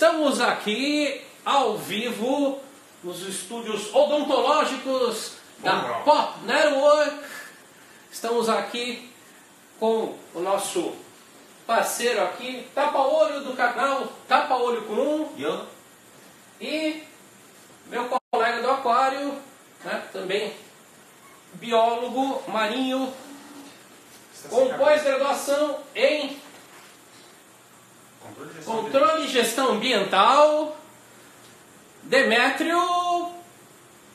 Estamos aqui ao vivo nos estúdios odontológicos da Pop Network. Estamos aqui com o nosso parceiro aqui, tapa-olho do canal Tapa-olho Comum. E meu colega do aquário, né, também biólogo marinho, com pós-graduação em controle e gestão ambiental, Demétrio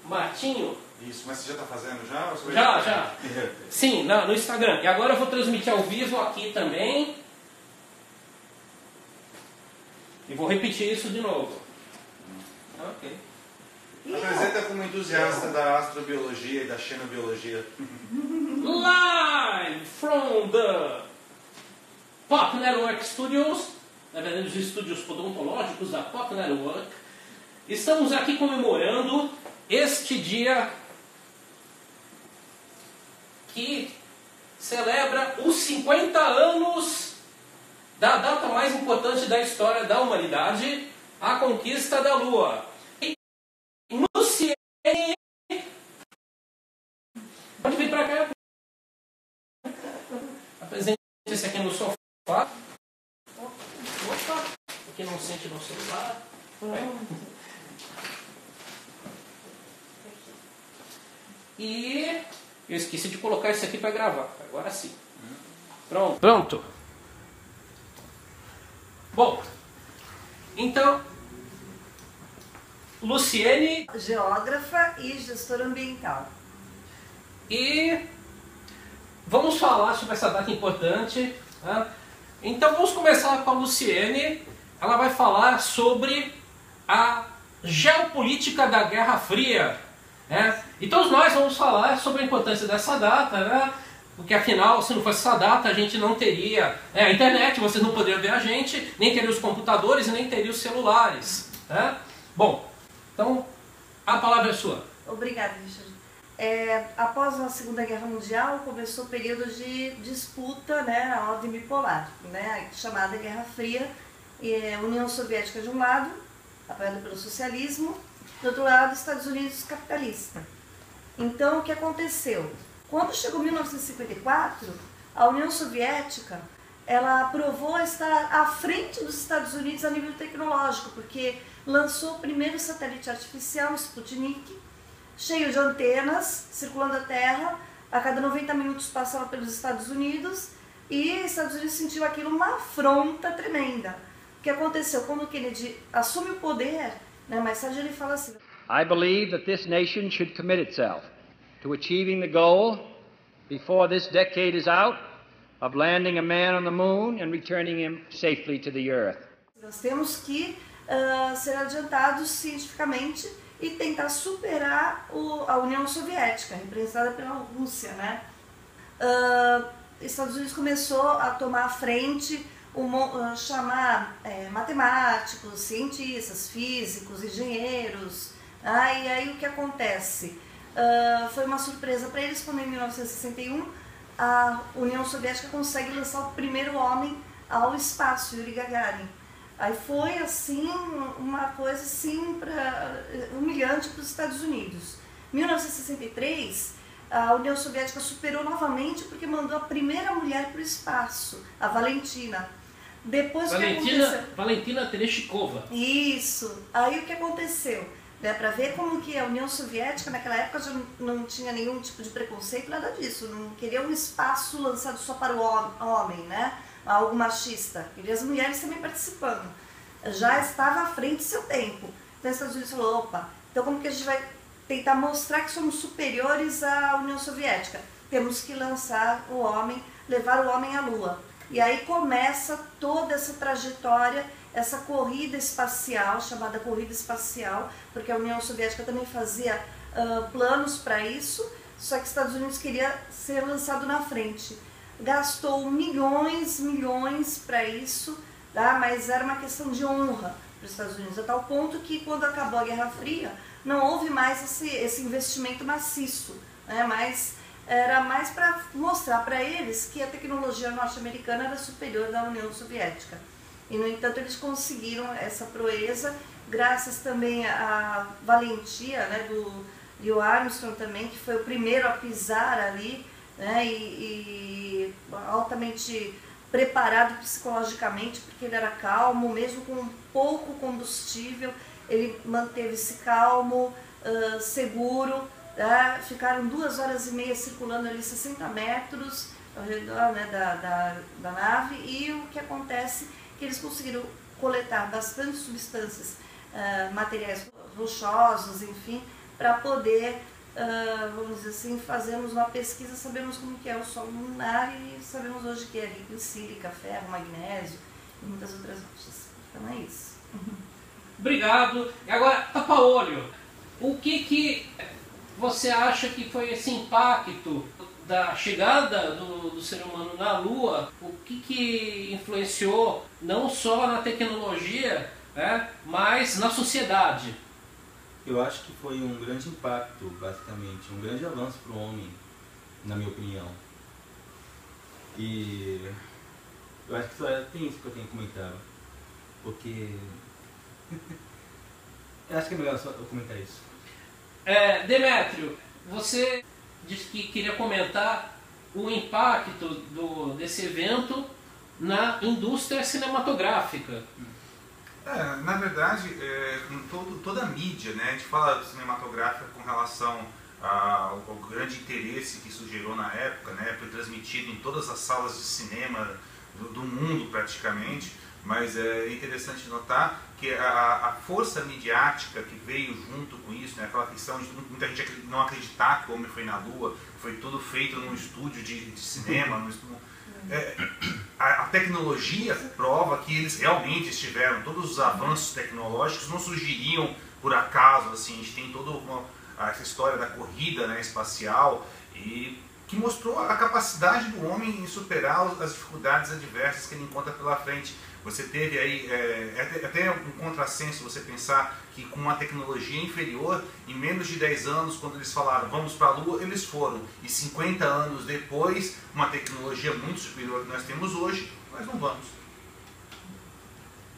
Martinho. Isso, mas você já está fazendo já? Ou Já. Sim, no Instagram. E agora eu vou transmitir ao vivo aqui também. E vou repetir isso de novo. Ok. Apresenta como entusiasta da astrobiologia e da xenobiologia. Live from the Pop Network Studios, na verdade os estúdios odontológicos da Pop Network. Estamos aqui comemorando este dia que celebra os 50 anos da data mais importante da história da humanidade, a conquista da Lua. Luciene, pode vir para cá. Apresente-se aqui no sofá. Opa, porque não sente no celular. E eu esqueci de colocar isso aqui para gravar. Agora sim. Pronto. Bom, então, Luciene, geógrafa e gestora ambiental. E vamos falar sobre essa data importante. Né? Então vamos começar com a Luciene. Ela vai falar sobre a geopolítica da Guerra Fria. Né? E todos nós vamos falar sobre a importância dessa data, né? Porque afinal, se não fosse essa data, a gente não teria a internet, vocês não poderiam ver a gente, nem teria os computadores e nem teria os celulares. Né? Bom, então a palavra é sua. Obrigada, Richard. Após a Segunda Guerra Mundial, começou o período de disputa, né, na ordem bipolar, né, chamada Guerra Fria, União Soviética de um lado, apoiada pelo socialismo, do outro lado, Estados Unidos capitalista. Então, o que aconteceu? Quando chegou 1954, a União Soviética ela provou estar à frente dos Estados Unidos a nível tecnológico, porque lançou o primeiro satélite artificial, o Sputnik, cheio de antenas, circulando a Terra, a cada 90 minutos passava pelos Estados Unidos, e os Estados Unidos sentiu aquilo uma afronta tremenda. O que aconteceu? Quando o Kennedy assume o poder, né, mais tarde ele fala assim: I believe that this nation should commit itself to achieving the goal, before this decade is out, of landing a man on the moon and returning him safely to the earth. Nós temos que ser adiantados cientificamente e tentar superar a União Soviética, representada pela Rússia, né? Estados Unidos começou a tomar a frente, chamar matemáticos, cientistas, físicos, engenheiros. E aí o que acontece? Foi uma surpresa para eles quando em 1961 a União Soviética consegue lançar o primeiro homem ao espaço, Yuri Gagarin. Aí foi assim uma coisa assim humilhante para os Estados Unidos. Em 1963 a União Soviética superou novamente porque mandou a primeira mulher para o espaço, a Valentina. Depois Valentina Tereshkova. Isso. Aí o que aconteceu? Para ver como que a União Soviética naquela época já não tinha nenhum tipo de preconceito, nada disso, não queria um espaço lançado só para o homem, né? Algo machista, queria as mulheres também participando, já estava à frente do seu tempo. Então os Estados Unidos falou, opa, então como que a gente vai tentar mostrar que somos superiores à União Soviética? Temos que lançar o homem, levar o homem à Lua. E aí começa toda essa trajetória, essa corrida espacial, chamada corrida espacial, porque a União Soviética também fazia planos para isso, só que os Estados Unidos queria ser lançado na frente. Gastou milhões para isso, tá? Mas era uma questão de honra para os Estados Unidos, a tal ponto que quando acabou a Guerra Fria, não houve mais esse investimento maciço, né? Mas era mais para mostrar para eles que a tecnologia norte-americana era superior da União Soviética. E, no entanto, eles conseguiram essa proeza, graças também à valentia, né, do Neil Armstrong também, que foi o primeiro a pisar ali, né, e altamente preparado psicologicamente, porque ele era calmo, mesmo com pouco combustível, ele manteve-se calmo, seguro. Ficaram 2 horas e meia circulando ali 60 metros ao redor, né, da nave, e o que acontece é que eles conseguiram coletar bastante substâncias, materiais rochosos, enfim, para poder, vamos dizer assim, fazermos uma pesquisa, sabemos como que é o solo lunar e sabemos hoje que é rico em sílica, ferro, magnésio e muitas outras rochas. Então é isso. Obrigado. E agora, tapa-olho. O que você acha que foi esse impacto da chegada do ser humano na Lua? O que influenciou não só na tecnologia, né, mas na sociedade? Eu acho que foi um grande impacto, basicamente, um grande avanço para o homem, na minha opinião. E eu acho que só tem isso que eu tenho que comentar, porque eu acho que é melhor só eu comentar isso. Demétrio, você disse que queria comentar o impacto desse evento na indústria cinematográfica. Na verdade, toda a mídia, né, a gente fala cinematográfica com relação ao grande interesse que isso gerou na época, né, foi transmitido em todas as salas de cinema do mundo praticamente, mas é interessante notar que a força midiática que veio junto com isso, né, aquela questão de muita gente não acreditar que o homem foi na Lua, foi tudo feito num estúdio de cinema, a tecnologia prova que eles realmente estiveram, todos os avanços tecnológicos não surgiriam por acaso, assim, a gente tem toda essa história da corrida, né, espacial, e que mostrou a capacidade do homem em superar as dificuldades adversas que ele encontra pela frente. Você teve aí, até um contrassenso você pensar que com uma tecnologia inferior, em menos de 10 anos, quando eles falaram vamos para a Lua, eles foram. E 50 anos depois, uma tecnologia muito superior que nós temos hoje, nós não vamos.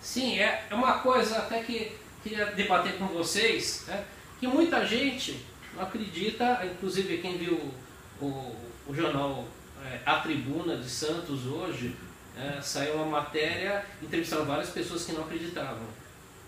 Sim, é uma coisa até que queria debater com vocês, né, que muita gente não acredita, inclusive quem viu o jornal A Tribuna de Santos hoje, saiu uma matéria entrevistando várias pessoas que não acreditavam.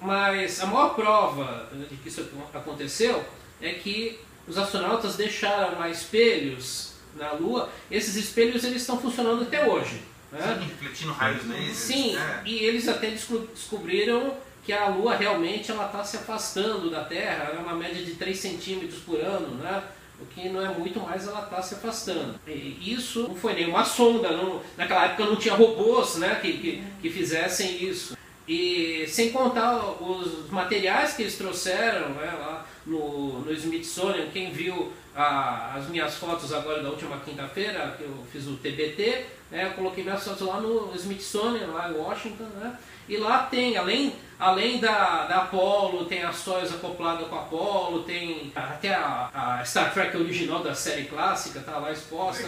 Mas a maior prova de que isso aconteceu é que os astronautas deixaram lá espelhos na Lua. Esses espelhos eles estão funcionando até hoje. Né? Sim, refletindo raios lasers. Sim, e eles até descobriram que a Lua realmente está se afastando da Terra, é uma média de 3 centímetros por ano, né? O que não é muito mais, ela está se afastando. E isso não foi nenhuma sonda, naquela época não tinha robôs, né, que fizessem isso. E sem contar os materiais que eles trouxeram, né, lá no Smithsonian. Quem viu as minhas fotos agora da última quinta-feira, que eu fiz o TBT, né, eu coloquei minhas fotos lá no Smithsonian, lá em Washington, né, e lá tem, além da Apollo, tem a Soyuz acoplada com a Apollo, tem até a Star Trek original da série clássica, tá lá exposta,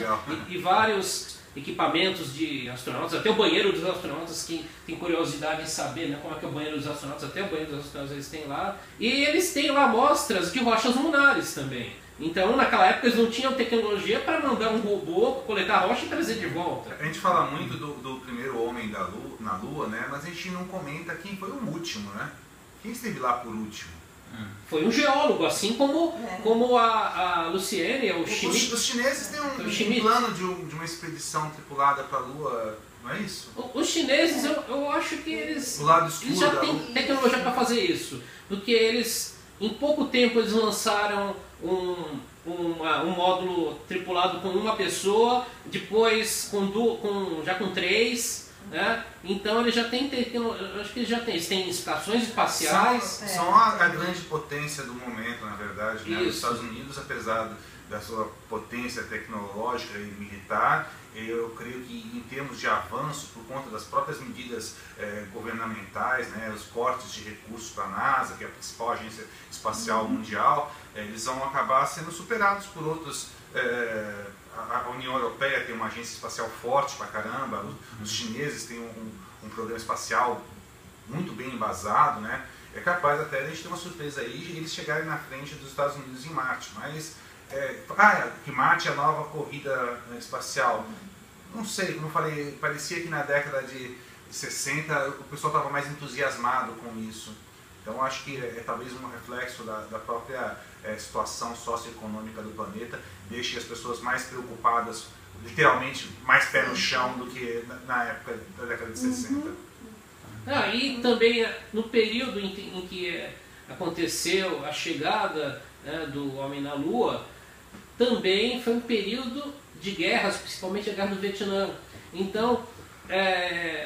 e vários equipamentos de astronautas, até o banheiro dos astronautas, que tem curiosidade em saber, né, como é que é o banheiro dos astronautas, até o banheiro dos astronautas eles têm lá, e eles têm lá amostras de rochas lunares também. Então, naquela época, eles não tinham tecnologia para mandar um robô coletar a rocha e trazer de volta. A gente fala muito do primeiro homem na Lua, né? Mas a gente não comenta quem foi o último, né? Quem esteve lá por último? Foi um geólogo, assim como a Luciene, o Schmidt. Os chineses têm um plano de uma expedição tripulada para a Lua, não é isso? Os chineses, eu acho que eles já têm tecnologia para fazer isso. Porque eles, em pouco tempo, eles lançaram um módulo tripulado com uma pessoa, depois já com 3, né? Então eles já têm acho que eles têm estações espaciais. São a grande potência do momento, na verdade, né? Os Estados Unidos, apesar da sua potência tecnológica e militar, eu creio que em termos de avanço, por conta das próprias medidas governamentais, né, os cortes de recursos para a NASA, que é a principal agência espacial mundial, eles vão acabar sendo superados por outros. A União Europeia tem uma agência espacial forte pra caramba, os chineses têm um programa espacial muito bem embasado, né? É capaz até de a gente ter uma surpresa aí de eles chegarem na frente dos Estados Unidos em Marte. Mas, que Marte é a nova corrida espacial. Não sei, como eu falei, parecia que na década de 60 o pessoal estava mais entusiasmado com isso. Então acho que talvez um reflexo da própria situação socioeconômica do planeta deixe as pessoas mais preocupadas, literalmente mais pé no chão do que na época da década de 60. E também no período em que aconteceu a chegada, né, do homem na Lua, também foi um período de guerras, principalmente a Guerra do Vietnã. Então,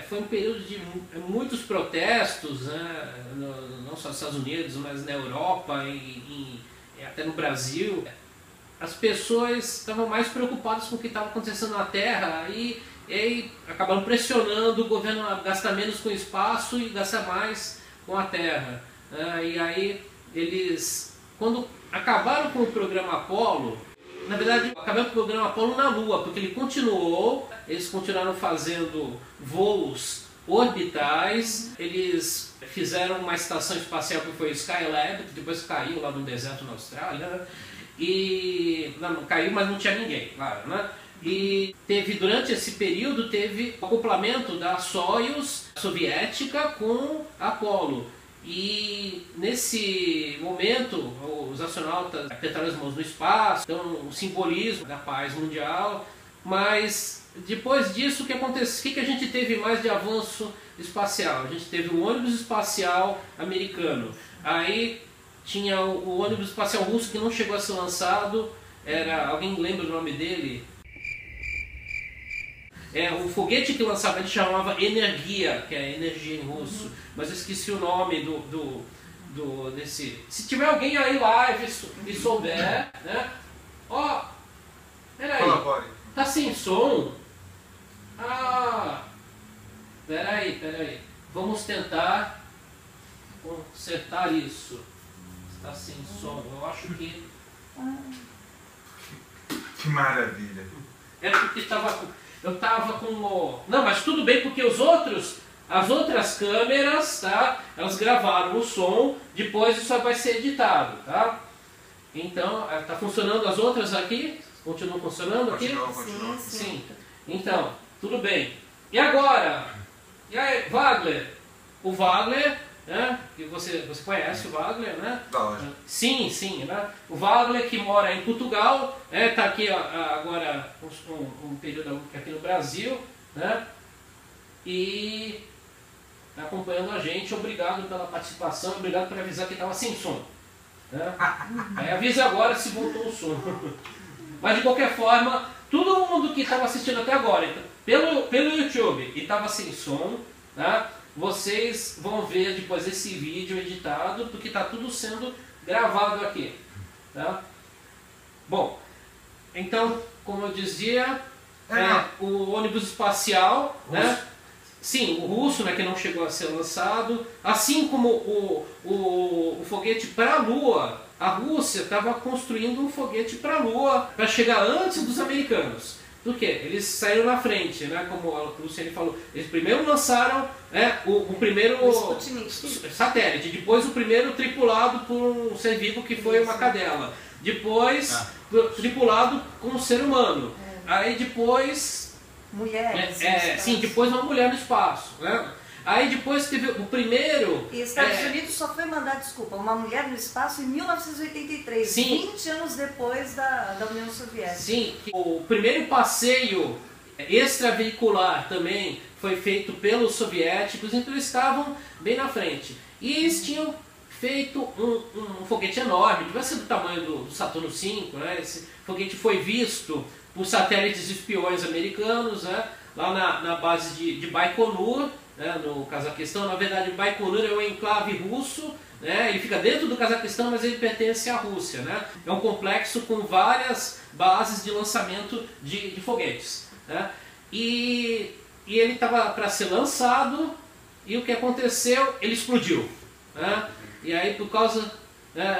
foi um período de muitos protestos, né, não só nos Estados Unidos, mas na Europa e até no Brasil. As pessoas estavam mais preocupadas com o que estava acontecendo na Terra e acabaram pressionando o governo a gastar menos com o espaço e gastar mais com a Terra. E aí eles, quando acabaram com o programa Apollo, na verdade, acabaram com o programa Apollo na Lua, porque ele continuou, eles continuaram fazendo voos orbitais, eles fizeram uma estação espacial que foi o Skylab, que depois caiu lá no deserto na Austrália, né? Não caiu, mas não tinha ninguém, claro, né? E durante esse período teve o acoplamento da Soyuz soviética com a Apollo. E nesse momento os astronautas tentaram as mãos no espaço, então o simbolismo da paz mundial. Mas depois disso, o que aconteceu? O que a gente teve mais de avanço espacial? A gente teve o ônibus espacial americano. Aí tinha o ônibus espacial russo que não chegou a ser lançado. Alguém lembra o nome dele? O foguete que lançava, ele chamava Energia, que é energia em russo, mas eu esqueci o nome desse. Se tiver alguém aí live e souber, né? Peraí, tá sem som? Peraí, vamos tentar consertar isso. Está sem som, eu acho que... Que maravilha! É porque eu estava com o... Não, mas tudo bem, porque as outras câmeras, tá? Elas gravaram o som, depois isso vai ser editado, tá? Então, está funcionando as outras aqui? Continuam funcionando aqui? Continua. Sim. Então, tudo bem. E agora? E aí, Wagner? O Wagner, né? Que você conhece o Wagner, né? Sim, né? O Wagner, que mora em Portugal, está aqui agora um período aqui no Brasil, né? E está acompanhando a gente. Obrigado pela participação, obrigado por avisar que estava sem som, né? Aí avisa agora se voltou o som. Mas de qualquer forma, todo mundo que estava assistindo até agora, então, pelo YouTube e estava sem som, tá? Vocês vão ver depois esse vídeo editado, porque está tudo sendo gravado aqui, tá? Bom, então, como eu dizia, o ônibus espacial, né? Sim, o russo, né, que não chegou a ser lançado, assim como o foguete para a Lua, a Rússia estava construindo um foguete para a Lua para chegar antes dos americanos. Por quê? Eles saíram na frente, né? Como a Luciane falou. Eles primeiro lançaram o primeiro satélite, depois o primeiro tripulado por um ser vivo que foi uma cadela, depois tripulado com um ser humano, aí depois mulheres. Depois uma mulher no espaço, né? Aí depois teve o primeiro... E Estados Unidos só foi mandar, uma mulher no espaço em 1983, sim, 20 anos depois da União Soviética. Sim, o primeiro passeio extraveicular também foi feito pelos soviéticos, então eles estavam bem na frente. E eles tinham feito um foguete enorme, devia ser do tamanho do Saturno V, né? Esse foguete foi visto por satélites espiões americanos, né? Lá na base de Baikonur, né, no Cazaquistão. Na verdade, Baikonur é um enclave russo, né, ele fica dentro do Cazaquistão, mas ele pertence à Rússia, né? É um complexo com várias bases de lançamento de foguetes, né? E ele estava para ser lançado, e o que aconteceu? Ele explodiu, né? E aí, por causa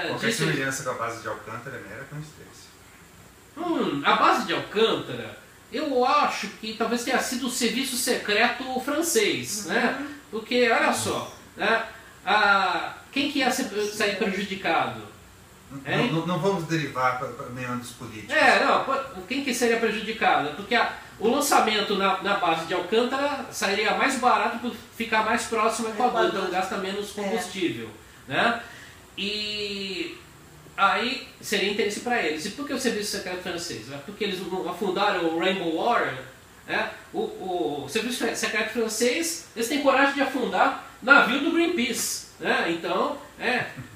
qualquer semelhança com a base de Alcântara é mera coincidência. A base de Alcântara eu acho que talvez tenha sido o serviço secreto francês, né? Porque, olha só, né? Quem que ia sair prejudicado? Não vamos derivar para meandros políticos. Quem que seria prejudicado? Porque o lançamento na base de Alcântara sairia mais barato por ficar mais próximo ao Equador, então gasta menos combustível, né? E aí seria interesse para eles. E por que o serviço secreto francês? Porque eles afundaram o Rainbow Warrior, né? O serviço secreto francês, eles têm coragem de afundar navio do Greenpeace, né? Então,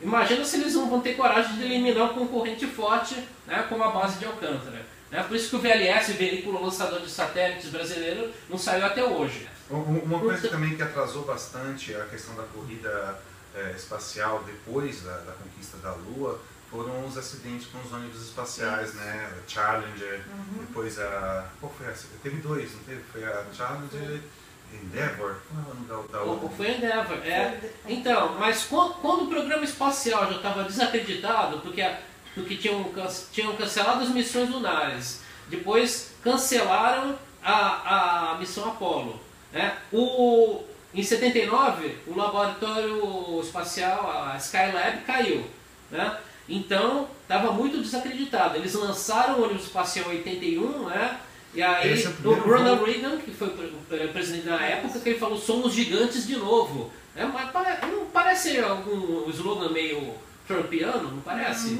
imagina se eles não vão ter coragem de eliminar um concorrente forte, né, como a base de Alcântara. Né? Por isso que o VLS, veículo lançador de satélites brasileiro, não saiu até hoje. Uma coisa também que atrasou bastante a questão da corrida espacial depois da conquista da Lua foram os acidentes com os ônibus espaciais, né? A Challenger, depois qual foi essa? Teve dois, não teve? Foi a Challenger... Endeavour? Qual é o nome da outra? Foi Endeavour, Então, mas quando o programa espacial já estava desacreditado, porque tinham cancelado as missões lunares, depois cancelaram a missão Apollo, né? Em 79, o laboratório espacial, a Skylab, caiu, né? Então, estava muito desacreditado. Eles lançaram o ônibus espacial em 81, né? E aí, o Ronald Reagan, que foi o presidente na época, que ele falou, somos gigantes de novo. Mas não parece algum slogan meio trumpiano, não parece?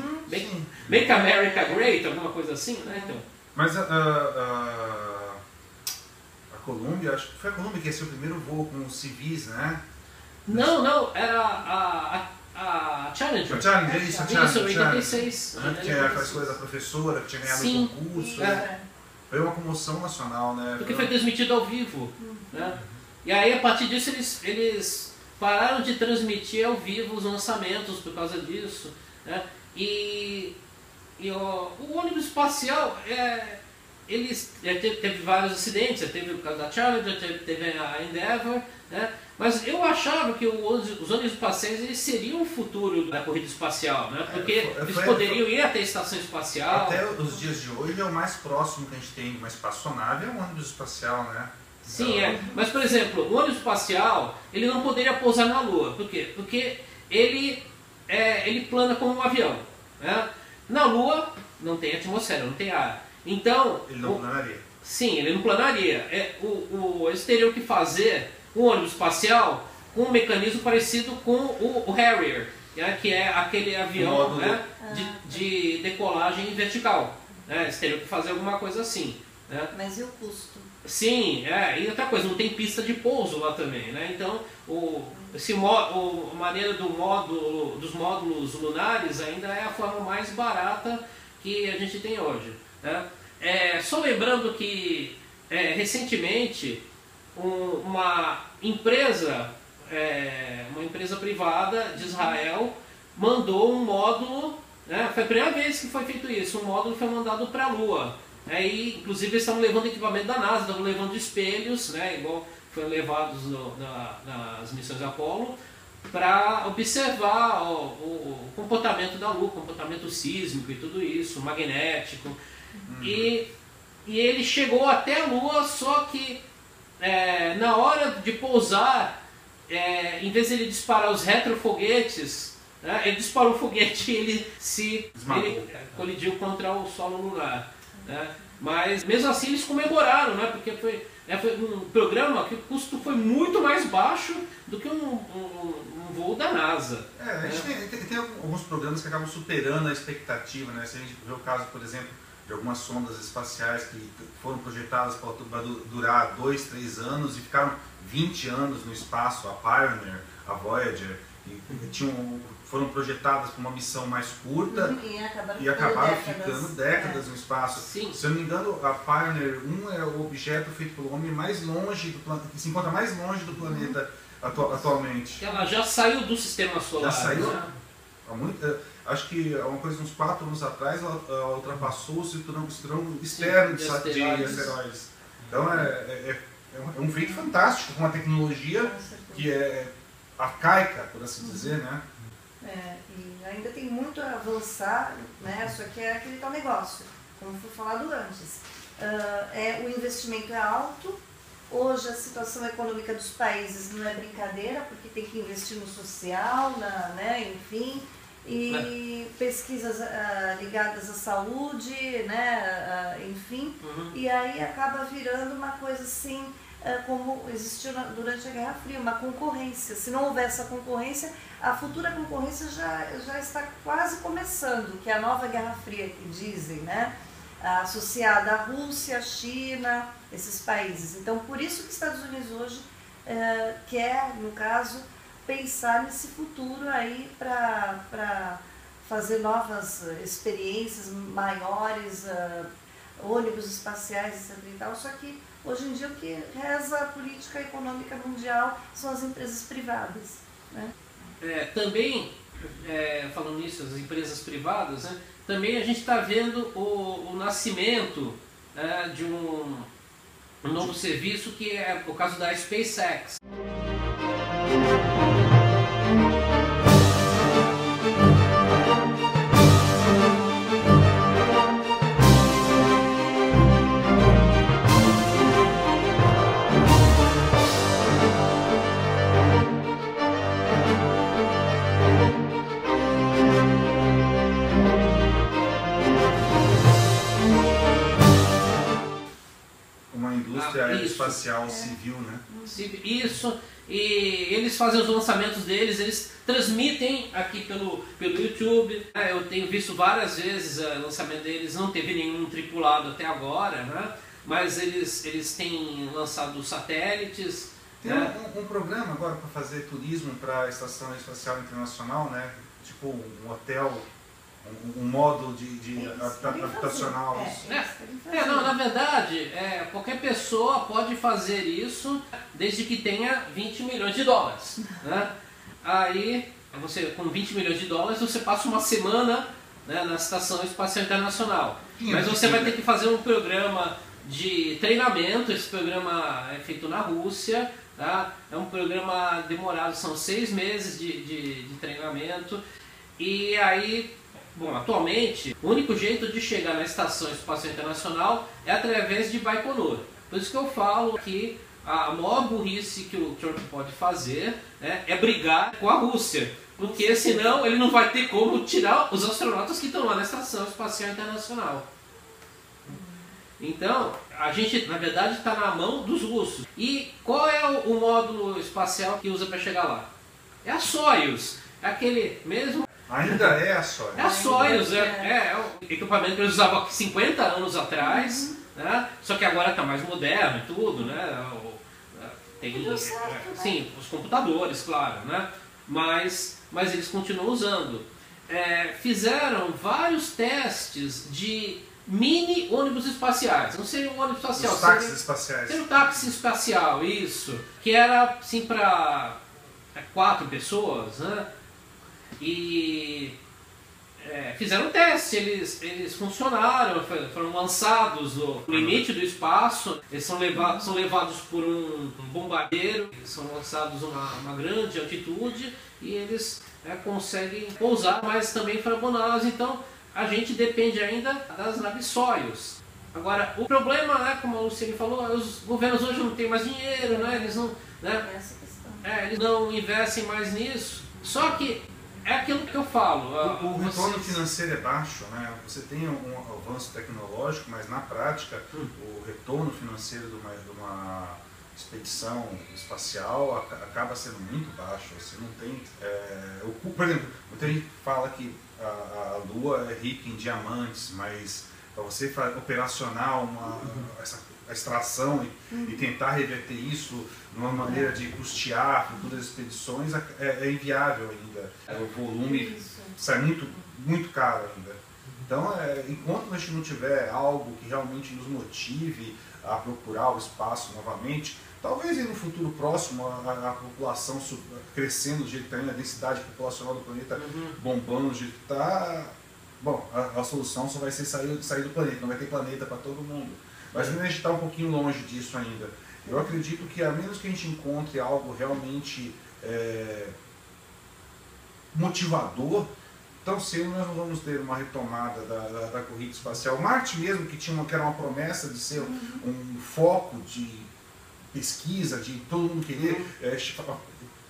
Make America Great, alguma coisa assim, né? Então. Mas a Columbia, acho que foi a Columbia que ia ser o primeiro voo com civis, né? Não, era a Challenger. A Challenger, isso, a Challenger. Isso, 86. Que tinha aquelas coisas da professora, que tinha ganhado o concurso. Foi uma comoção nacional, né? Porque foi transmitido ao vivo, né? E aí, a partir disso, eles pararam de transmitir ao vivo os lançamentos por causa disso, né? E o ônibus espacial, teve vários acidentes, teve o caso da Challenger, teve a Endeavour, né? Mas eu achava que os ônibus espaciais eles seriam o futuro da corrida espacial, né? Porque eles poderiam ir até a estação espacial. Até os dias de hoje é o mais próximo que a gente tem de uma espaçonave, é um ônibus espacial, né? Sim, Mas, por exemplo, o ônibus espacial, ele não poderia pousar na Lua. Por quê? Porque ele plana como um avião, né? Na Lua não tem atmosfera, não tem ar. Então... Ele não planaria. Sim, ele não planaria. Eles teriam que fazer um ônibus espacial com um mecanismo parecido com o Harrier, né, que é aquele avião, né, de decolagem vertical. Né? Eles teriam que fazer alguma coisa assim. Né? Mas e o custo? Sim, e outra coisa, não tem pista de pouso lá também. Né? Então, a maneira dos módulos lunares ainda é a forma mais barata que a gente tem hoje. Né? Só lembrando que, recentemente, uma empresa privada de Israel mandou um módulo, né? Foi a primeira vez que foi feito isso, um módulo foi mandado para a Lua. E, inclusive eles estavam levando equipamento da NASA, estavam levando espelhos, né? Igual foram levados nas missões Apollo, para observar o comportamento da Lua, o comportamento sísmico e tudo isso, magnético. E ele chegou até a Lua, só que na hora de pousar, em vez de ele disparar os retrofoguetes, né, ele disparou o foguete e ele colidiu contra o solo lunar. Né? Mas mesmo assim eles comemoraram, né, porque foi um programa que o custo foi muito mais baixo do que um voo da NASA. A gente tem alguns programas que acabam superando a expectativa, né? Se a gente vê o caso, por exemplo, de algumas sondas espaciais que foram projetadas para durar 2, 3 anos e ficaram 20 anos no espaço, a Pioneer, a Voyager, foram projetadas para uma missão mais curta e acabaram ficando décadas no espaço. Sim. Se eu não me engano, a Pioneer 1 é o objeto feito pelo homem mais longe do planeta, que se encontra mais longe do planeta atualmente. Ela já saiu do sistema solar. Já saiu? Né? Acho que uma coisa uns 4 anos atrás ela ultrapassou o cinturão externo de asteroides. Então é um feito fantástico, com uma tecnologia que é arcaica, por assim dizer, né? E ainda tem muito a avançar, né? Só que é aquele tal negócio, como foi falado antes. o investimento é alto. Hoje a situação econômica dos países não é brincadeira, porque tem que investir no social, né, enfim, e pesquisas ligadas à saúde, né, enfim, e aí acaba virando uma coisa assim, como existiu durante a Guerra Fria, uma concorrência. Se não houver essa concorrência, a futura concorrência já está quase começando, que é a nova Guerra Fria, que dizem, né? Associada à Rússia, à China, esses países. Então, por isso que os Estados Unidos hoje quer, no caso, pensar nesse futuro aí para fazer novas experiências maiores, ônibus espaciais, etc. e tal. Só que hoje em dia o que reza a política econômica mundial são as empresas privadas, né? Também, falando nisso, as empresas privadas, né, também a gente está vendo o nascimento de um novo serviço, que é o caso da SpaceX. Espacial civil, né? Isso, e eles fazem os lançamentos deles, eles transmitem aqui pelo YouTube. Eu tenho visto várias vezes o lançamento deles, não teve nenhum tripulado até agora, né? Mas eles têm lançado satélites. Tem um programa agora para fazer turismo para a Estação Espacial Internacional, né? Tipo um hotel, um modo de habitacional. Não, na verdade, qualquer pessoa pode fazer isso desde que tenha 20 milhões de dólares. Né? Aí, com 20 milhões de dólares, você passa uma semana, né, na Estação Espacial Internacional. Mas você vai ter que fazer um programa de treinamento. Esse programa é feito na Rússia. Tá? É um programa demorado, são 6 meses de treinamento. E aí, bom, atualmente, o único jeito de chegar na Estação Espacial Internacional é através de Baikonur. Por isso que eu falo que a maior burrice que o Trump pode fazer, né, é brigar com a Rússia. Porque senão ele não vai ter como tirar os astronautas que estão lá na Estação Espacial Internacional. Então, a gente, na verdade, está na mão dos russos. E qual é o módulo espacial que usa para chegar lá? É a Soyuz. É aquele mesmo... Ainda é a Soyuz. É a Soyuz, é o equipamento que eles usavam 50 anos atrás, né? Só que agora está mais moderno e tudo, né? Tem, sim, os computadores, claro, né? Mas eles continuam usando. Fizeram vários testes de mini ônibus espaciais. Não seria um ônibus espacial. Os táxis espaciais. Seria um táxi espacial, isso. Que era assim para 4 pessoas, né? E fizeram teste, eles funcionaram, foram lançados no limite do espaço, eles são levados por um bombardeiro, eles são lançados a uma grande altitude e eles conseguem pousar, mas também frabonados. Então a gente depende ainda das naves Soyuz. Agora, o problema, né, como a Luciene falou, os governos hoje não têm mais dinheiro, né, eles não, né, eles não investem mais nisso. Só que é aquilo que eu falo. O retorno financeiro é baixo, né? Você tem um avanço tecnológico, mas na prática o retorno financeiro de uma expedição espacial acaba sendo muito baixo. Você não tem... por exemplo, muita gente fala que a Lua é rica em diamantes, mas para você operacionar a extração e tentar reverter isso numa maneira de custear futuras expedições é inviável ainda. O volume sai muito caro ainda. Então, enquanto a gente não tiver algo que realmente nos motive a procurar o espaço novamente, talvez no futuro próximo a população crescendo do jeito que está, a densidade populacional do planeta bombando do jeito que está, bom, a solução só vai ser sair do planeta, não vai ter planeta para todo mundo. Mas a gente está um pouquinho longe disso ainda. Eu acredito que, a menos que a gente encontre algo realmente motivador, tão cedo nós não vamos ter uma retomada da corrida espacial. Marte mesmo, que era uma promessa de ser um foco de pesquisa, de todo mundo querer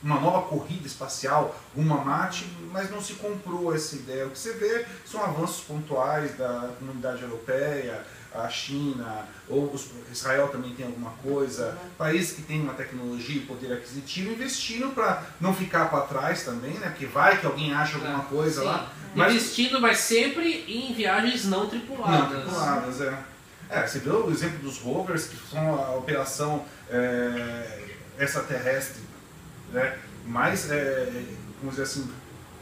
uma nova corrida espacial, uma Marte, mas não se comprou essa ideia. O que você vê são avanços pontuais da comunidade europeia, a China, ou Israel também tem alguma coisa, países que têm uma tecnologia e poder aquisitivo investindo para não ficar para trás também, né? Porque vai que alguém acha alguma coisa lá. Mas investindo, mas sempre em viagens não tripuladas. Não tripuladas, você vê o exemplo dos rovers, que são a operação extraterrestre, né? Mais, vamos dizer assim,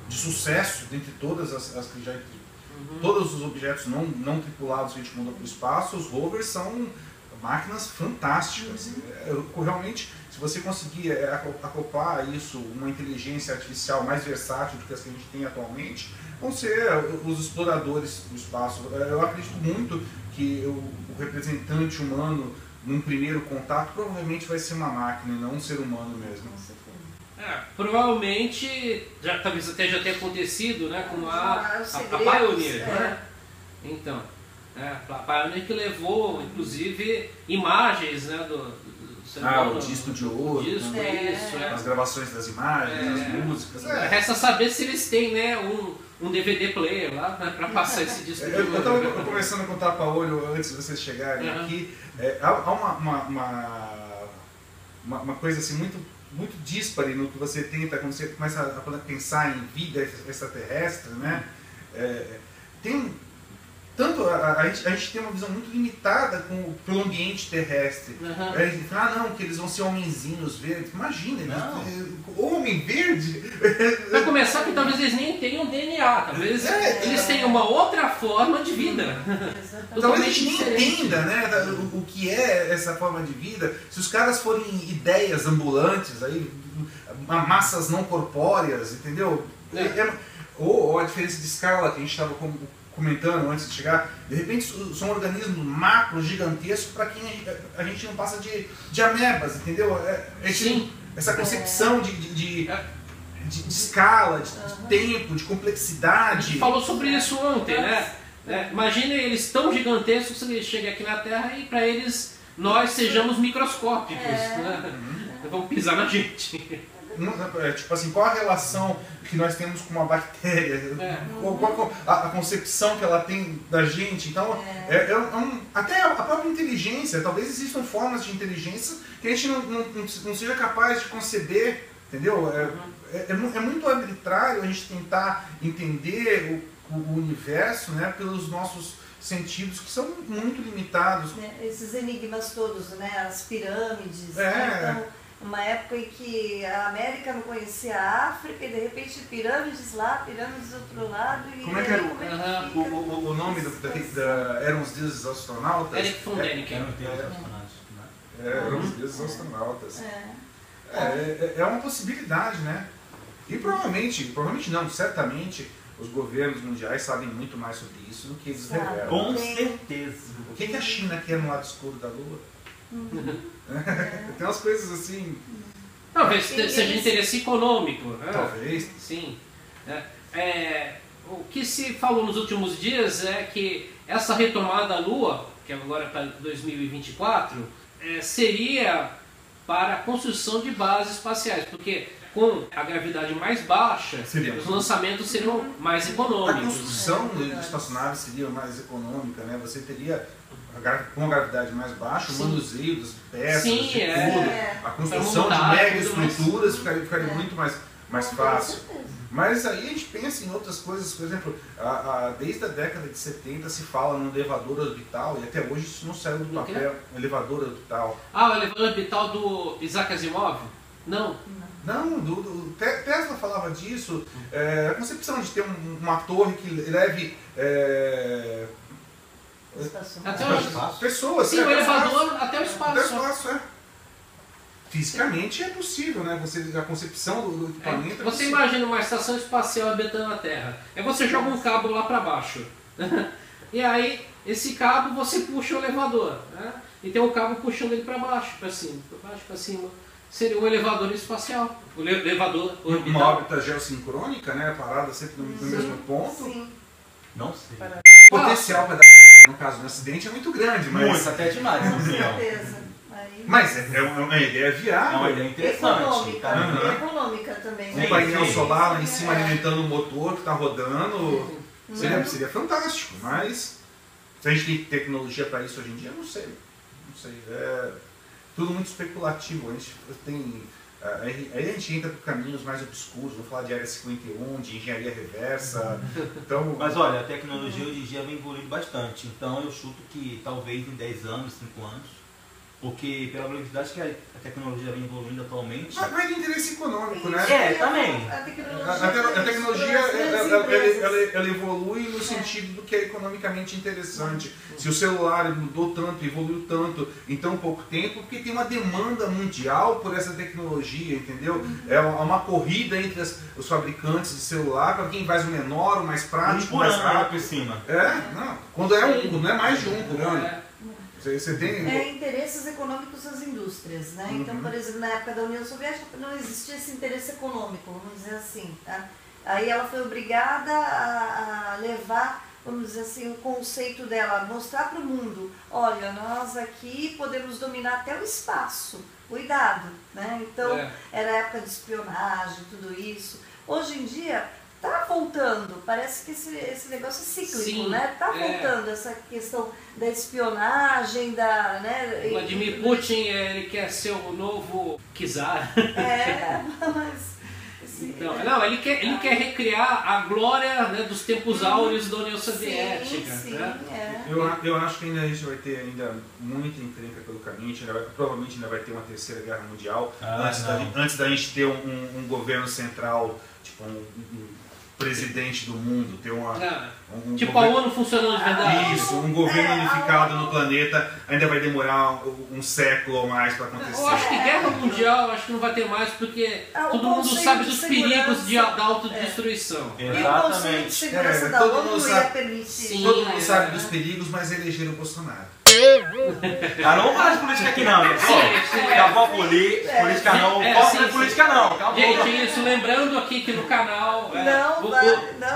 de sucesso dentre todas as que já... Todos os objetos não tripulados que a gente mandou para o espaço, os rovers são máquinas fantásticas. Realmente, se você conseguir acoplar isso, uma inteligência artificial mais versátil do que as que a gente tem atualmente, vão ser os exploradores do espaço. Eu acredito muito que o representante humano, num primeiro contato, provavelmente vai ser uma máquina e não um ser humano mesmo. Provavelmente, talvez até já tenha acontecido, né, com a Pioneer, né? Então, a Pioneer que levou, inclusive, imagens, né, o disco de ouro, as gravações das imagens, as músicas. Resta saber se eles têm, né, um DVD player lá para passar esse disco de ouro. Eu estava conversando com o Tapa-Olho antes de vocês chegarem aqui. Há uma coisa assim muito díspare no que você tenta, quando você começa a pensar em vida extraterrestre, né? A gente tem uma visão muito limitada pelo ambiente terrestre. A gente fala, não, que eles vão ser homenzinhos verdes. Imagina, homem verde? Para começar, que talvez eles nem tenham DNA, talvez eles tenham uma outra forma de vida. Talvez a gente nem entenda, né, o que é essa forma de vida. Se os caras forem ideias ambulantes, aí, massas não corpóreas, entendeu? Ou a diferença de escala que a gente estava comentando antes de chegar, de repente são organismos macro, gigantescos, para quem a gente não passa de amebas, entendeu? Essa concepção de escala, de tempo, de complexidade. A gente falou sobre isso ontem, né? Imagine eles tão gigantescos que eles chegam aqui na Terra e para eles nós sejamos microscópicos, né? Vão pisar na gente. Tipo assim, qual a relação que nós temos com uma bactéria? Qual a concepção que ela tem da gente? Então, até a própria inteligência, talvez existam formas de inteligência que a gente não seja capaz de conceber, entendeu? É muito arbitrário a gente tentar entender o universo, né, pelos nossos sentidos, que são muito limitados. Esses enigmas todos, né, as pirâmides, né? Então, uma época em que a América não conhecia a África e de repente pirâmides lá, pirâmides do outro lado. Como é que era o nome eram os deuses astronautas? Eric von Däniken. Eram os deuses astronautas. É uma possibilidade, né? E provavelmente não, certamente os governos mundiais sabem muito mais sobre isso do que eles revelam. Com certeza. O que a China quer no lado escuro da Lua? Tem umas coisas assim. Talvez seja interesse econômico. Né? Talvez. Sim. O que se falou nos últimos dias é que essa retomada da Lua, que agora é para 2024, seria para a construção de bases espaciais, porque com a gravidade mais baixa, os lançamentos seriam mais econômicos. A construção de espaçonaves seria mais econômica, né? Você teria, com a gravidade mais baixa, o manuseio das peças, tudo, a construção de mega estruturas ficaria muito mais fácil. Mas aí a gente pensa em outras coisas, por exemplo, desde a década de 70 se fala no elevador orbital, e até hoje isso não saiu do papel, elevador orbital. O elevador orbital do Isaac Asimov? Não. Não, Tesla falava disso, a concepção de ter uma torre que leve até o espaço. Pessoas. Sim, o elevador até o espaço. Até o espaço, Fisicamente é possível, né? A concepção do equipamento. Você imagina uma estação espacial orbitando a Terra. Você joga um cabo lá para baixo. E aí, esse cabo você puxa o elevador. Né? E tem um cabo puxando ele para baixo, para cima, para baixo, para cima. seria um elevador espacial, um elevador Uma orbital. órbita geossincrônica, né? Parada sempre no mesmo ponto. Sim. Não sei. O potencial para dar no caso do acidente é muito grande, mas... Muito, até demais, na Com minha opinião. certeza. Aí, Mas é uma ideia É viável. uma ideia interessante. econômica, Tá? Uhum. econômica também. Um né? painel sim. solar lá em cima É. alimentando o motor que está rodando. Uhum. Seria fantástico, mas se a gente tem tecnologia para isso hoje em dia, não sei. Não sei. É tudo muito especulativo. A gente tem. Aí a gente entra por caminhos mais obscuros, vamos falar de área 51, de engenharia reversa. Então, Mas olha, a tecnologia hoje em dia vem evoluindo bastante. Então eu chuto que talvez em 10 anos, 5 anos, porque pela velocidade que a tecnologia vem evoluindo atualmente. vai de interesse econômico, né? É, também. A A tecnologia ela evolui no sentido do que é economicamente interessante. Se o celular mudou tanto, evoluiu tanto em tão pouco tempo, porque tem uma demanda mundial por essa tecnologia, entendeu? É uma corrida entre os fabricantes de celular para quem faz o menor, o mais prático, o mais rápido. por cima. Não. Quando é um, não é mais de um por ano. Você tem... interesses econômicos das indústrias, né? Então, por exemplo, na época da União Soviética não existia esse interesse econômico, vamos dizer assim, tá? Aí ela foi obrigada a levar, vamos dizer assim, o conceito dela, mostrar para o mundo, olha, nós aqui podemos dominar até o espaço, cuidado, né? Então, era a época de espionagem, tudo isso. Hoje em dia, tá voltando, parece que esse negócio é cíclico, Sim, né? Tá voltando essa questão da espionagem, né? Vladimir Putin, ele quer ser o novo czar. Mas... Assim, Não, ele quer recriar a glória, né, dos tempos áureos da União Soviética. Sim, né? Eu acho que ainda a gente vai ter ainda muita encrenca pelo caminho, provavelmente ainda vai ter uma terceira guerra mundial, antes da gente ter um governo central, tipo um presidente do mundo, ter Tipo a ONU funcionando de verdade. Isso, um governo unificado no planeta, ainda vai demorar um século ou mais para acontecer. Eu acho que guerra mundial acho que não vai ter mais, porque todo mundo sabe dos perigos da autodestruição. E o conceito de segurança da todo ONU mundo ia sabe. permitir. Todo mundo sabe dos perigos, mas elegeram o Bolsonaro. Não vamos falar de política aqui não, gente. Acabou a política não. Não é política não. Acabou. Gente, isso lembrando aqui que no canal... Não.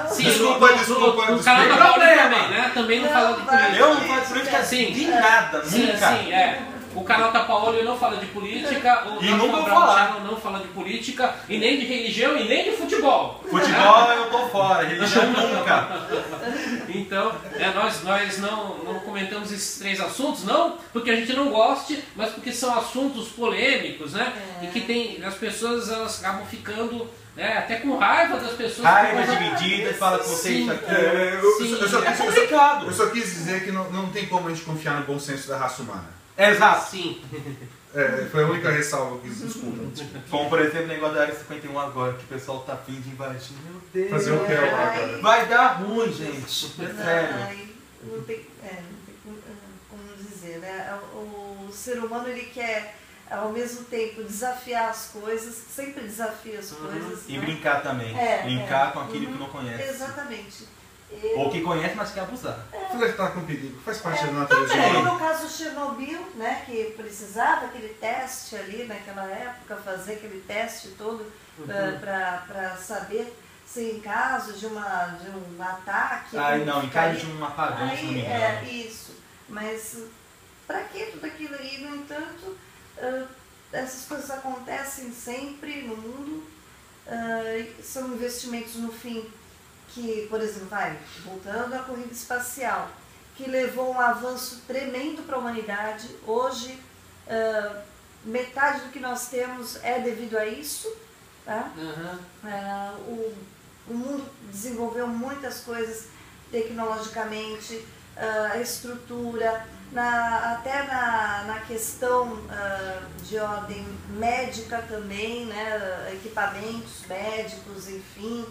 Sim, Desculpa. no canal da Pauli também, né? Também não fala de política. Eu não falo de política de nada, nunca. Sim. O canal da Paoli não fala de política, o E nunca vou Brown falar. Channel não fala de política, e nem de religião, e nem de futebol. Futebol eu tô fora, religião nunca. Então, nós não comentamos esses 3 assuntos, não porque a gente não goste, mas porque são assuntos polêmicos, né? E que as pessoas elas acabam ficando, né, até com raiva das pessoas. Raiva dividida, fala com você isso aqui. Eu só quis dizer que não tem como a gente confiar no bom senso da raça humana. Exato. Sim. Foi a única ressalva que desculpa. Como por exemplo o negócio da área 51 agora, que o pessoal tá afim de invadir. Meu Deus. Fazer o que lá agora? Vai dar ruim, gente. É sério. Não tem como dizer, né? O ser humano ele quer ao mesmo tempo desafiar as coisas, sempre desafia as coisas. E né? brincar também. Brincar com aquilo que não conhece. Exatamente. Ou que conhece, mas quer abusar. Flertar com perigo, faz parte da natureza Também, humana. no caso Chernobyl, né, que precisava aquele teste ali naquela época, fazer aquele teste todo para saber se em caso de um ataque... Em caso de um apagão, se não me engano. Isso. Mas para que tudo aquilo aí? No entanto, essas coisas acontecem sempre no mundo, são investimentos no fim que, por exemplo, voltando à corrida espacial, que levou um avanço tremendo para a humanidade. Hoje, metade do que nós temos é devido a isso. Tá? O mundo desenvolveu muitas coisas tecnologicamente, a estrutura, até na questão de ordem médica também, né? Equipamentos médicos, enfim.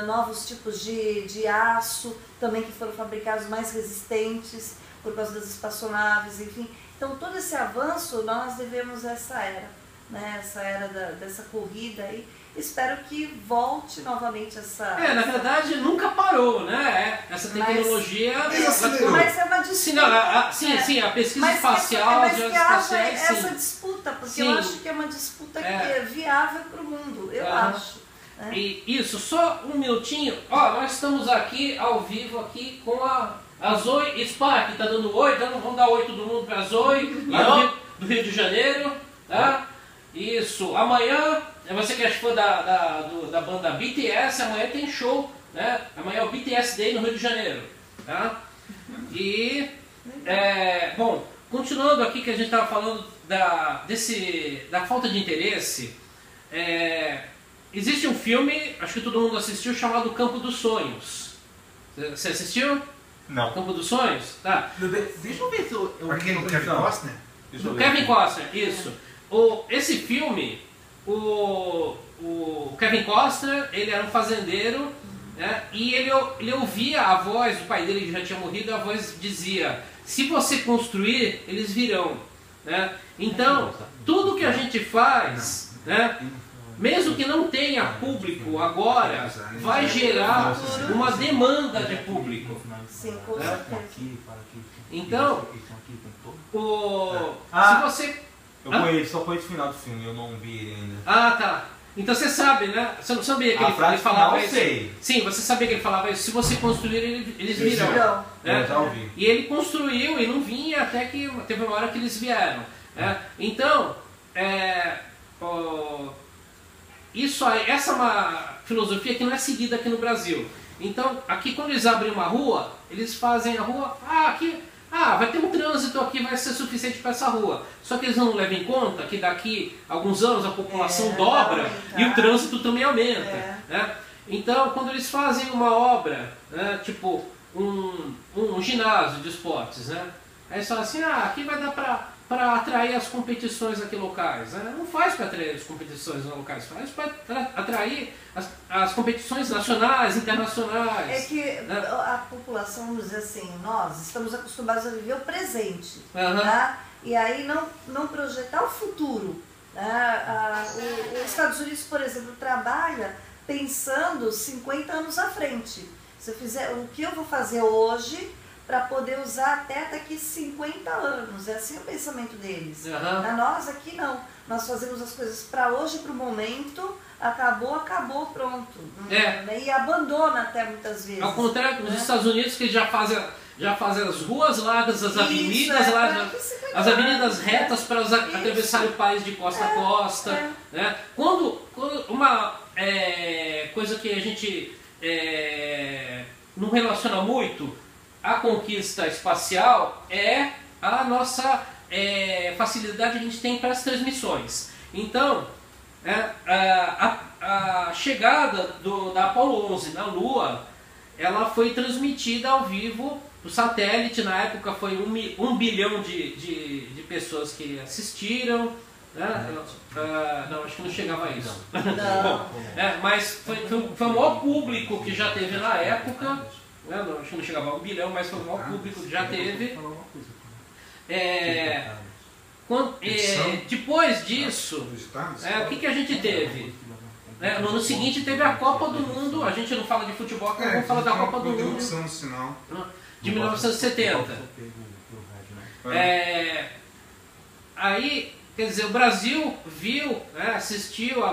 Novos tipos de aço também que foram fabricados mais resistentes por causa das espaçonaves, enfim. Então todo esse avanço nós devemos a essa era. né, essa era dessa corrida aí. Espero que volte novamente essa... Na verdade nunca parou, né? Essa tecnologia... Mas é uma disputa. Sim, a pesquisa mas espacial, mas que haja essa sim. disputa, porque Sim. eu acho que é uma disputa que é viável para o mundo, eu acho. Né? E isso, só um minutinho. Ó, nós estamos aqui ao vivo aqui com a Zoe Spark, tá dando oi, vamos dar oi todo mundo para a Zoe, lá do Rio de Janeiro, tá? Isso, amanhã, você que é fã da banda BTS, amanhã tem show, né? Amanhã é o BTS Day no Rio de Janeiro, tá? E, bom, continuando aqui que a gente estava falando da falta de interesse, existe um filme, acho que todo mundo assistiu, chamado Campo dos Sonhos. Você assistiu? Não. Campo dos Sonhos? Tá. Deixa eu ver se eu... Aquele do Kevin Costner? Do Kevin Costner, isso. Esse filme, o Kevin Costner, ele era um fazendeiro, né, e ele ouvia a voz do pai dele, que já tinha morrido, a voz dizia: se você construir, eles virão. Né? Então, tudo que a gente faz, né, mesmo que não tenha público agora, vai gerar uma demanda de público. Sim, com certeza. Então, se você... Só conheço o final do filme, eu não vi ele ainda. Ah, tá. Então você sabe, né? Você não sabia que ele falava isso? Sei. Sim, você sabia que ele falava isso. Se você construir, eles virão. Né? Eu já ouvi. E ele construiu e não vinha até que teve uma hora que eles vieram. Né? Então, essa é uma filosofia que não é seguida aqui no Brasil. Então, aqui quando eles abrem uma rua, eles fazem a rua... vai ter um trânsito aqui, vai ser suficiente para essa rua. Só que eles não levam em conta que daqui a alguns anos a população dobra e o trânsito também aumenta. Né? Então, quando eles fazem uma obra, né, tipo um ginásio de esportes, né, aí eles falam assim, aqui vai dar para atrair as competições aqui locais. Né? Não faz para atrair as competições locais, faz para atrair as competições nacionais, internacionais. É que a população, vamos dizer assim, nós estamos acostumados a viver o presente, tá? E aí não projetar o futuro. Né? Os Estados Unidos, por exemplo, trabalha pensando 50 anos à frente. Se eu fizer o que eu vou fazer hoje para poder usar até daqui 50 anos. É assim o pensamento deles. Nós aqui não. Nós fazemos as coisas para hoje, para o momento, acabou, pronto. E abandona até muitas vezes. Ao contrário dos Estados Unidos, que já fazem as ruas largas, as avenidas largas, as avenidas retas para atravessar o país de costa a costa. Né? Quando uma coisa que a gente não relaciona muito a conquista espacial é a nossa facilidade que a gente tem para as transmissões. Então, a chegada da Apollo 11 na Lua, ela foi transmitida ao vivo no satélite. Na época foi 1 bilhão de pessoas que assistiram. Né? Não, acho que não chegava a isso. Bom, mas foi o maior público que já teve na época. Não, acho que não chegava a 1 bilhão, mas foi o maior público que já teve. Depois disso, o que a gente teve? No ano seguinte teve a Copa do Mundo. A gente não fala de futebol, vamos falar da Copa do Mundo de 1970. Aí, quer dizer, o Brasil viu, assistiu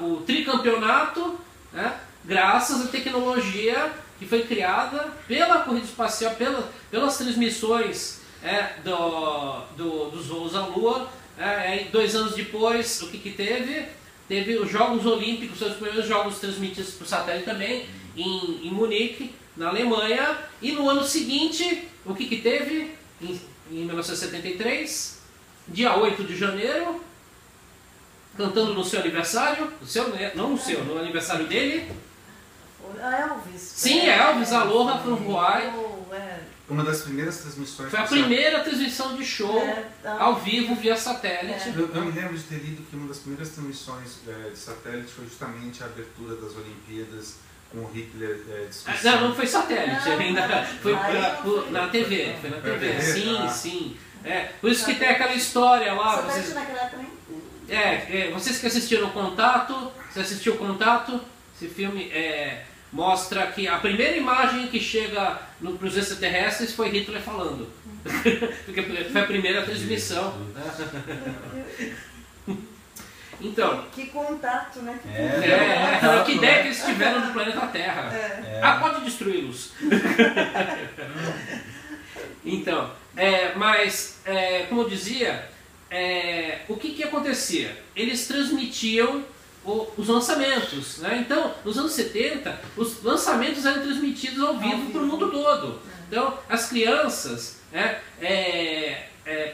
o tricampeonato, graças à tecnologia que foi criada pela corrida espacial, pelas transmissões dos voos à Lua. 2 anos depois, o que teve? Teve os Jogos Olímpicos, os primeiros jogos transmitidos por satélite também, em Munique, na Alemanha. E no ano seguinte, o que teve? Em 1973, dia 8 de janeiro, cantando no seu aniversário, no aniversário dele. Elvis. Sim, Elvis, Aloha from Hawaii. Uma das primeiras transmissões. Foi a primeira transmissão de show ao vivo via satélite. Eu me lembro de ter lido que uma das primeiras transmissões de satélite foi justamente a abertura das Olimpíadas com o Hitler discussão. Não foi satélite, ainda foi na TV. Foi na TV, sim. Por isso que tem aquela história lá. Satélite naquela época nem Vocês que assistiram o Contato, você assistiu o Contato? Esse filme mostra que a primeira imagem que chega para os extraterrestres foi Hitler falando. Porque foi a primeira transmissão. Então, que contato, né? Que ideia que eles tiveram do planeta Terra. Pode destruí-los. Então, mas, como eu dizia, o que acontecia? Eles transmitiam os lançamentos, né? Então, nos anos 70, os lançamentos eram transmitidos ao vivo para o mundo todo. Então, as crianças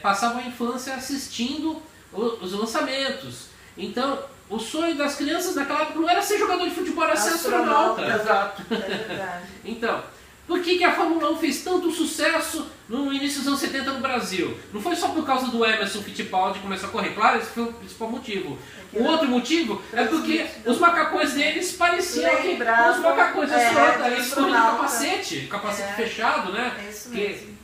passavam a infância assistindo os lançamentos. Então, o sonho das crianças naquela época não era ser jogador de futebol, era ser astronauta. Exato. É verdade. Então, por que a Fórmula 1 fez tanto sucesso no início dos anos 70 no Brasil? Não foi só por causa do Emerson Fittipaldi que começou a correr, claro, esse foi o principal motivo. O outro motivo é porque os macacões deles pareciam que os macacões de astronauta, eles corriam de capacete fechado, né? É isso mesmo.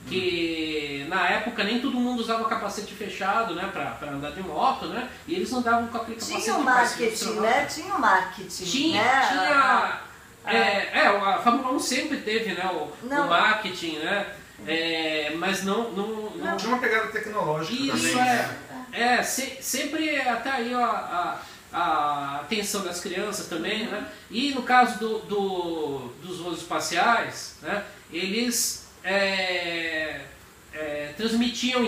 Que na época nem todo mundo usava capacete fechado, né, para andar de moto, né? E eles andavam com aquele capacete. Tinha o marketing, né? Tinha o marketing. Tinha. A Fórmula 1 sempre teve, né, o marketing, né? Mas não tinha uma pegada tecnológica isso também. Sempre até aí a atenção das crianças também, né? E no caso dos voos espaciais, né? Eles transmitiam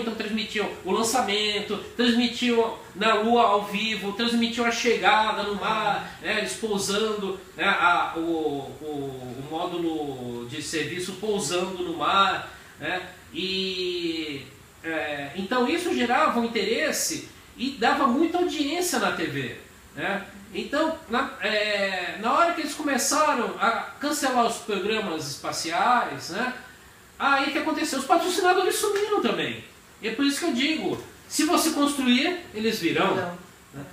o lançamento, transmitiam na Lua ao vivo, transmitiam a chegada no mar, né, eles pousando, né, o módulo de serviço pousando no mar, né, então isso gerava um interesse e dava muita audiência na TV, né? Então, na hora que eles começaram a cancelar os programas espaciais, né, aí o que aconteceu? Os patrocinadores sumiram também. E é por isso que eu digo, se você construir, eles virão.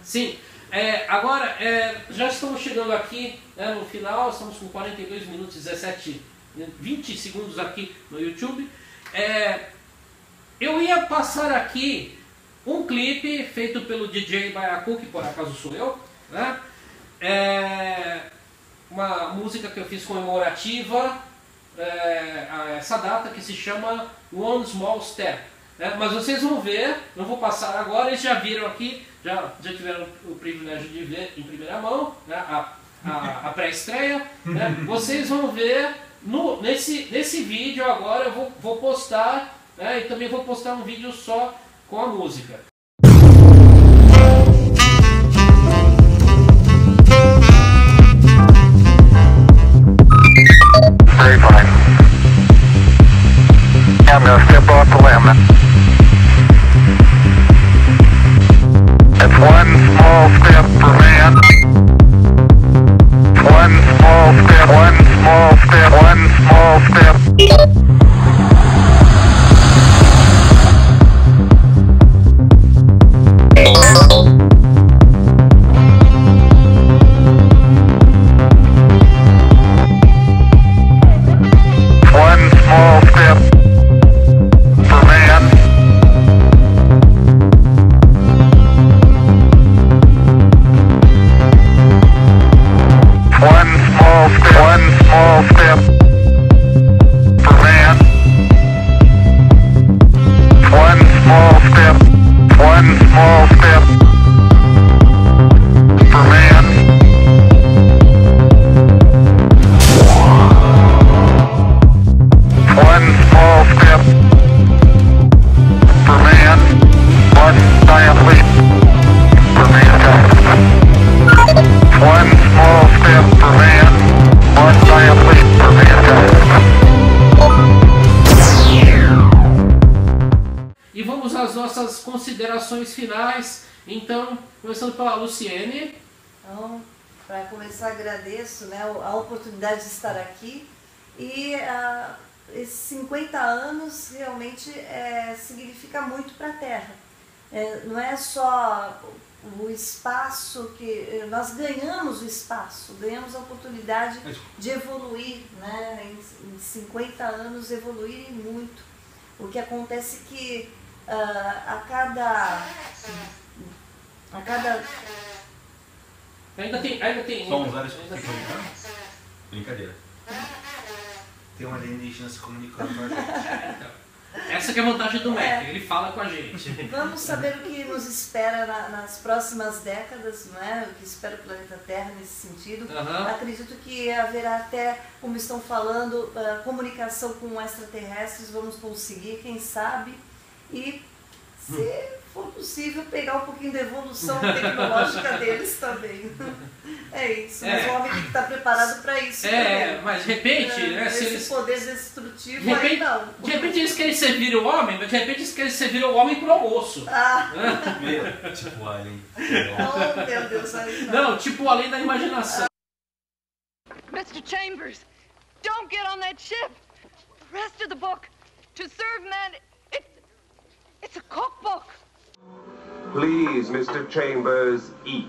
Sim. Agora, já estamos chegando aqui, né, no final, estamos com 42 minutos e 20 segundos aqui no YouTube. Eu ia passar aqui um clipe feito pelo DJ Baiacu, que por acaso sou eu, né? Uma música que eu fiz comemorativa a essa data, que se chama One Small Step, né? Mas vocês vão ver, não vou passar agora, eles já viram aqui, já tiveram o privilégio de ver em primeira mão, né, a pré-estreia, né? Vocês vão ver nesse vídeo agora, eu vou postar, né, e também vou postar um vídeo só com a música. I'm gonna step off the limb. It's one small step for man. One small step, one small step, one small step. One small step for man. One small step for man. One small step for man. One small step for man, one giant leap for mankind. One small step for man, one giant leap for mankind. E vamos às nossas considerações finais. Então, começando pela Luciene. Então, para começar, agradeço, né, a oportunidade de estar aqui. E esses 50 anos realmente significa muito para a Terra. Não é só o espaço que... Nós ganhamos o espaço, ganhamos a oportunidade de evoluir, né? Em 50 anos evoluir muito. O que acontece é que a cada A cada... Ainda tem. São os vários que ficam comunicando? Brincadeira. Tem um alienígena se comunicando com a gente. Então, essa que é a vantagem do Mac, ele fala com a gente. Vamos saber o que nos espera nas próximas décadas, não é? O que espera o planeta Terra nesse sentido. Aham. Acredito que haverá até, como estão falando, comunicação com extraterrestres, vamos conseguir, quem sabe, e se for possível pegar um pouquinho da evolução tecnológica deles também. É isso, mas o homem tem que estar preparado para isso também. Mas de repente, né, se Esse eles... poder destrutivo De repente, aí não. de repente eles querem servir o homem, mas de repente eles querem servir o homem pro almoço. Ah, Meu, tipo, alien. oh meu Deus, aí Não, tipo além da imaginação. Mr. Chambers, don't get on that ship. The rest of the book, to serve man, it's a cookbook. Please, Mr. Chambers, eat.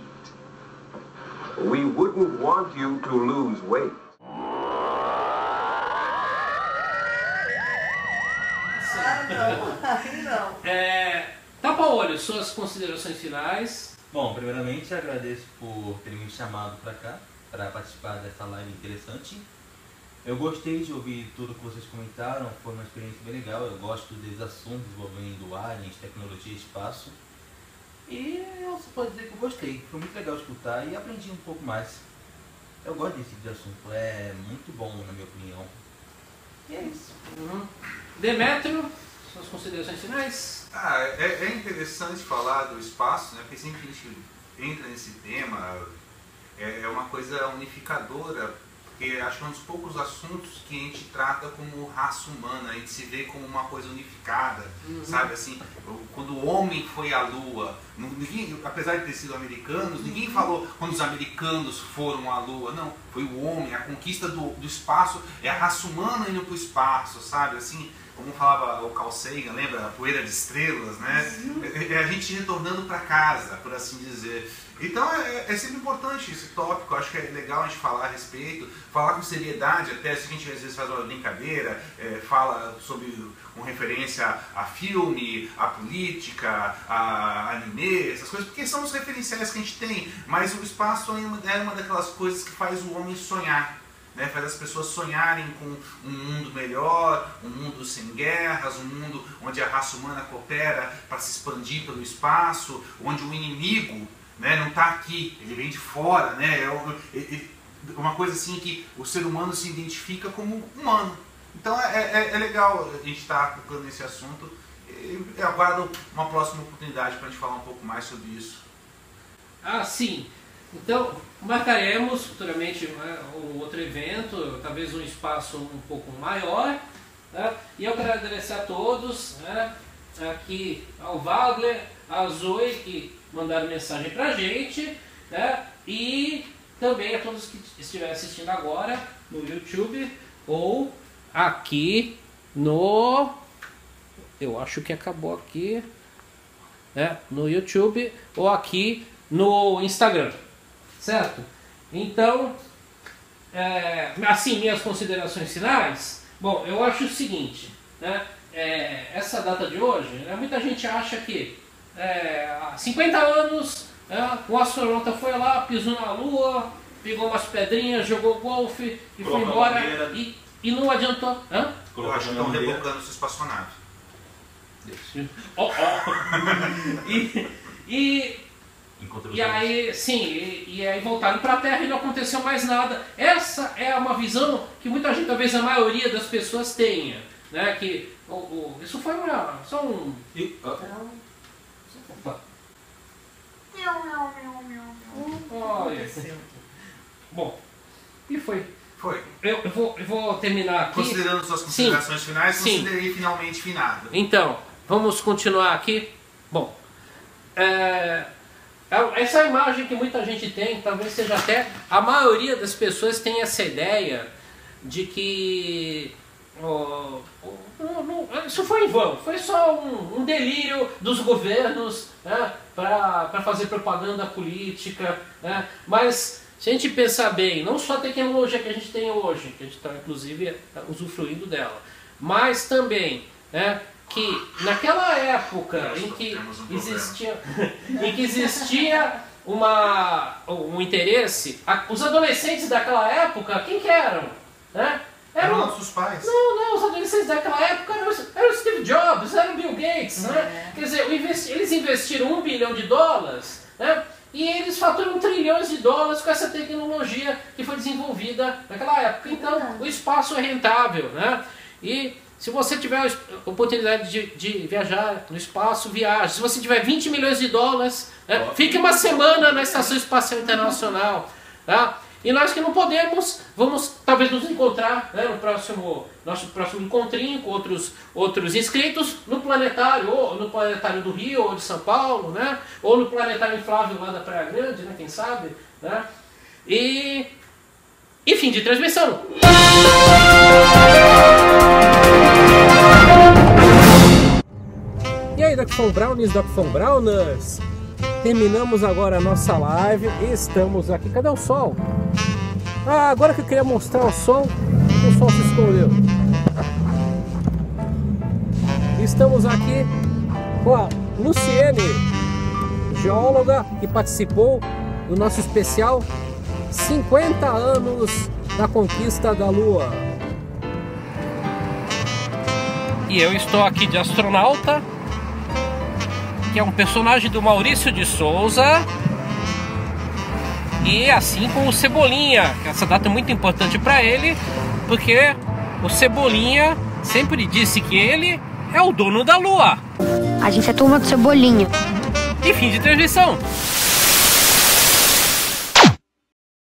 We wouldn't want you to lose weight. Ah, não, aí não. Tapa-olho, suas considerações finais. Bom, primeiramente agradeço por terem me chamado para cá, para participar dessa live interessante. Eu gostei de ouvir tudo que vocês comentaram, foi uma experiência bem legal. Eu gosto desses assuntos envolvendo aliens, tecnologia e espaço. E eu só posso dizer que eu gostei, foi muito legal escutar e aprendi um pouco mais. Eu gosto desse tipo de assunto, é muito bom na minha opinião. E é isso. Demétrio, suas considerações finais. É interessante falar do espaço, né? Porque sempre que a gente entra nesse tema, é uma coisa unificadora, porque acho que é um dos poucos assuntos que a gente trata como raça humana, a gente se vê como uma coisa unificada, sabe assim, quando o homem foi à Lua, ninguém, apesar de ter sido americanos, ninguém falou quando os americanos foram à Lua, não, foi o homem, a conquista do espaço, é a raça humana indo para o espaço, sabe assim, como falava o Carl Sagan, lembra? A poeira de estrelas, né? É a gente retornando para casa, por assim dizer. Então é sempre importante esse tópico, acho que é legal a gente falar a respeito, falar com seriedade, até se a gente às vezes faz uma brincadeira, fala sobre com referência a filme, a política, a anime, essas coisas, porque são os referenciais que a gente tem, mas o espaço é uma daquelas coisas que faz o homem sonhar. Né, faz as pessoas sonharem com um mundo melhor, um mundo sem guerras, um mundo onde a raça humana coopera para se expandir pelo espaço, onde o inimigo, né, não está aqui, ele vem de fora, né, uma coisa assim que o ser humano se identifica como humano. Então é legal a gente estar tocando nesse assunto. Eu aguardo uma próxima oportunidade para a gente falar um pouco mais sobre isso. Ah, sim. Então, marcaremos futuramente um outro evento, talvez um espaço um pouco maior. Né? E eu quero agradecer a todos, né? Aqui ao Wagner, a Zoe, que mandaram mensagem pra gente, né? E também a todos que estiverem assistindo agora no YouTube ou aqui no... Eu acho que acabou aqui, né? No YouTube ou aqui no Instagram. Certo? Então, assim, minhas considerações finais. Bom, eu acho o seguinte, né? Essa data de hoje, né, muita gente acha que há 50 anos o astronauta foi lá, pisou na Lua, pegou umas pedrinhas, jogou golfe e foi embora e não adiantou. Eu acho que estão rebocando sua espaçonave. E aí, sim, e aí voltaram para a Terra e não aconteceu mais nada. Essa é uma visão que muita gente, talvez a maioria das pessoas tenha, né? Que isso foi só um... Opa. Olha. Bom, e foi. Eu vou terminar aqui. Considerando suas considerações finais, considerei finalmente finado. Então, vamos continuar aqui. Bom, essa imagem que muita gente tem, talvez seja até a maioria das pessoas tem essa ideia de que isso foi em vão, foi só um delírio dos governos, né, para fazer propaganda política, né, mas se a gente pensar bem, não só a tecnologia que a gente tem hoje, que a gente está inclusive usufruindo dela, mas também, né, que naquela época em que existia um interesse, os adolescentes daquela época, quem que eram? Né? Eram nossos pais. Não, os adolescentes daquela época eram o Steve Jobs, eram o Bill Gates, né? Quer dizer, eles investiram $1 bilhão, né? E eles faturam trilhões de dólares com essa tecnologia que foi desenvolvida naquela época. Então, o espaço é rentável, né? E se você tiver a oportunidade de viajar no espaço, viaje. Se você tiver $20 milhões, né? Fique uma semana na Estação Espacial Internacional, tá? E nós que não podemos, vamos talvez nos encontrar, né, no nosso próximo encontrinho com outros inscritos no planetário, ou no planetário do Rio ou de São Paulo, né, ou no planetário inflável lá da Praia Grande, né, quem sabe, né, e fim de transmissão. E aí, Dr. Von Brownies, Dr. Von Browners? Terminamos agora a nossa live e estamos aqui. Cadê o sol? Ah, agora que eu queria mostrar o sol se escondeu. Estamos aqui com a Luciene, geóloga que participou do nosso especial 50 anos da conquista da Lua. E eu estou aqui de astronauta, que é um personagem do Maurício de Souza, e assim como o Cebolinha. Essa data é muito importante para ele, porque o Cebolinha sempre disse que ele é o dono da Lua. A gente é turma do Cebolinha. E fim de transmissão.